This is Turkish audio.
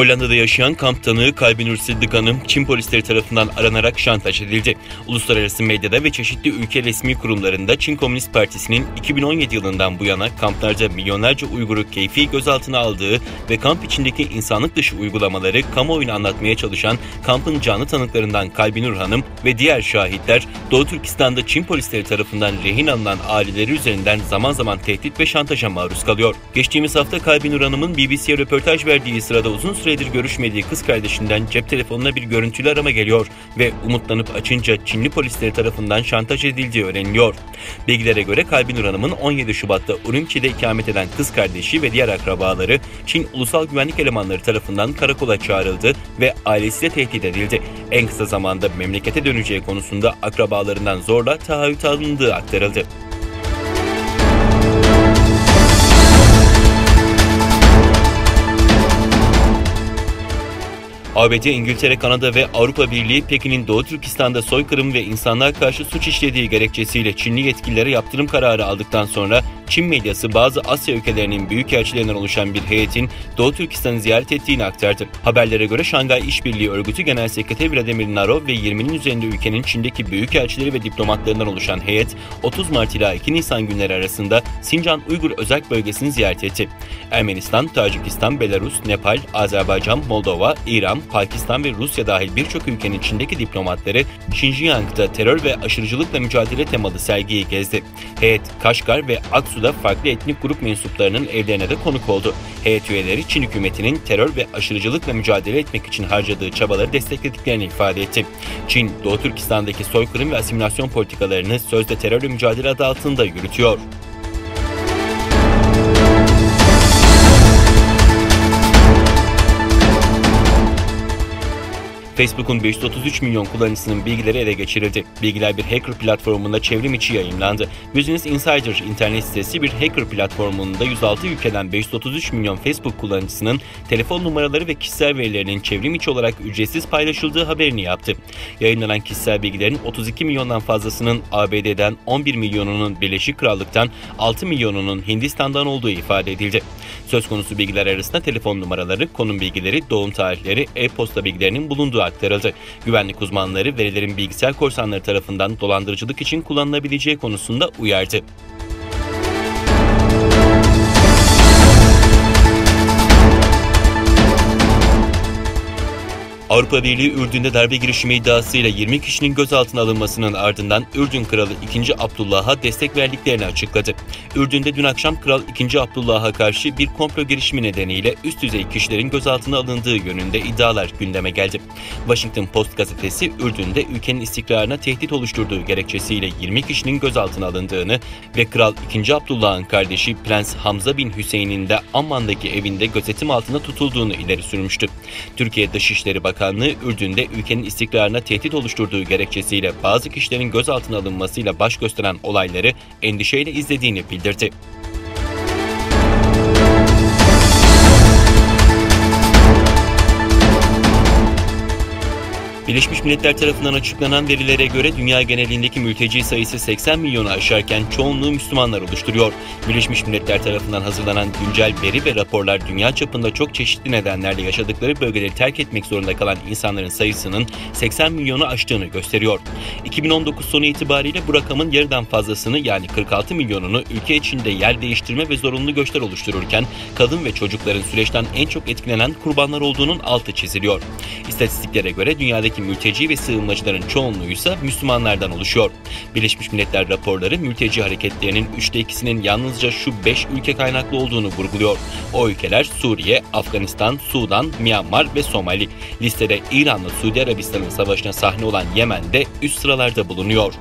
Hollanda'da yaşayan kamp tanığı Kalbinur Sıddık Hanım, Çin polisleri tarafından aranarak şantaj edildi. Uluslararası medyada ve çeşitli ülke resmi kurumlarında Çin Komünist Partisi'nin 2017 yılından bu yana kamplarda milyonlarca Uygur'u keyfi gözaltına aldığı ve kamp içindeki insanlık dışı uygulamaları kamuoyuna anlatmaya çalışan kampın canlı tanıklarından Kalbinur Hanım ve diğer şahitler, Doğu Türkistan'da Çin polisleri tarafından rehin alınan aileleri üzerinden zaman zaman tehdit ve şantaja maruz kalıyor. Geçtiğimiz hafta Kalbinur Hanım'ın BBC'ye röportaj verdiği sırada uzun süredir görüşmediği kız kardeşinden cep telefonuna bir görüntülü arama geliyor ve umutlanıp açınca Çinli polisleri tarafından şantaj edildiği öğreniliyor. Bilgilere göre Kalbinur Hanım'ın 17 Şubat'ta Urumçi'de ikamet eden kız kardeşi ve diğer akrabaları Çin Ulusal Güvenlik elemanları tarafından karakola çağrıldı ve ailesiyle tehdit edildi. En kısa zamanda memlekete döneceği konusunda akrabalarından zorla taahhüt alındığı aktarıldı. ABD, İngiltere, Kanada ve Avrupa Birliği, Pekin'in Doğu Türkistan'da soykırım ve insanlığa karşı suç işlediği gerekçesiyle Çinli yetkililere yaptırım kararı aldıktan sonra Çin medyası bazı Asya ülkelerinin büyükelçilerinden oluşan bir heyetin Doğu Türkistan'ı ziyaret ettiğini aktardı. Haberlere göre Şangay İşbirliği Örgütü Genel Sekreteri Vladimir Narov ve 20'nin üzerinde ülkenin Çin'deki büyükelçileri ve diplomatlarından oluşan heyet 30 Mart ila 2 Nisan günleri arasında Sincan Uygur Özel Bölgesi'ni ziyaret etti. Ermenistan, Tacikistan, Belarus, Nepal, Azerbaycan, Moldova, İran, Pakistan ve Rusya dahil birçok ülkenin içindeki diplomatları Xinjiang'da terör ve aşırıcılıkla mücadele temalı sergiyi gezdi. Heyet, Kaşgar ve Aksu'da farklı etnik grup mensuplarının evlerine de konuk oldu. Heyet üyeleri Çin hükümetinin terör ve aşırıcılıkla mücadele etmek için harcadığı çabaları desteklediklerini ifade etti. Çin, Doğu Türkistan'daki soykırım ve asimilasyon politikalarını sözde terörle mücadele adı altında yürütüyor. Facebook'un 533 milyon kullanıcısının bilgileri ele geçirildi. Bilgiler bir hacker platformunda çevrim içi yayımlandı. Business Insider internet sitesi bir hacker platformunda 106 ülkeden 533 milyon Facebook kullanıcısının telefon numaraları ve kişisel verilerinin çevrim içi olarak ücretsiz paylaşıldığı haberini yaptı. Yayınlanan kişisel bilgilerin 32 milyondan fazlasının ABD'den, 11 milyonunun Birleşik Krallık'tan, 6 milyonunun Hindistan'dan olduğu ifade edildi. Söz konusu bilgiler arasında telefon numaraları, konum bilgileri, doğum tarihleri, e-posta bilgilerinin bulunduğu aktarıldı. Güvenlik uzmanları verilerin bilgisayar korsanları tarafından dolandırıcılık için kullanılabileceği konusunda uyardı. Avrupa Birliği, Ürdün'de darbe girişimi iddiasıyla 20 kişinin gözaltına alınmasının ardından Ürdün Kralı 2. Abdullah'a destek verdiklerini açıkladı. Ürdün'de dün akşam Kral 2. Abdullah'a karşı bir komplo girişimi nedeniyle üst düzey kişilerin gözaltına alındığı yönünde iddialar gündeme geldi. Washington Post gazetesi, Ürdün'de ülkenin istikrarına tehdit oluşturduğu gerekçesiyle 20 kişinin gözaltına alındığını ve Kral 2. Abdullah'ın kardeşi Prens Hamza bin Hüseyin'in de Amman'daki evinde gözetim altında tutulduğunu ileri sürmüştü. Türkiye Dışişleri Bakanlığı, Ürdün'de ülkenin istikrarına tehdit oluşturduğu gerekçesiyle bazı kişilerin gözaltına alınmasıyla baş gösteren olayları endişeyle izlediğini bildirdi. Birleşmiş Milletler tarafından açıklanan verilere göre dünya genelindeki mülteci sayısı 80 milyonu aşarken çoğunluğu Müslümanlar oluşturuyor. Birleşmiş Milletler tarafından hazırlanan güncel veri ve raporlar dünya çapında çok çeşitli nedenlerle yaşadıkları bölgeleri terk etmek zorunda kalan insanların sayısının 80 milyonu aştığını gösteriyor. 2019 sonu itibariyle bu rakamın yarıdan fazlasını, yani 46 milyonunu ülke içinde yer değiştirme ve zorunlu göçler oluştururken kadın ve çocukların süreçten en çok etkilenen kurbanlar olduğunun altı çiziliyor. İstatistiklere göre dünyadaki mülteci ve sığınmacıların çoğunluğu ise Müslümanlardan oluşuyor. Birleşmiş Milletler raporları mülteci hareketlerinin 3'te 2'sinin yalnızca şu 5 ülke kaynaklı olduğunu vurguluyor. O ülkeler Suriye, Afganistan, Sudan, Myanmar ve Somali. Listede İran'la Suudi Arabistan'ın savaşına sahne olan Yemen de üst sıralarda bulunuyor.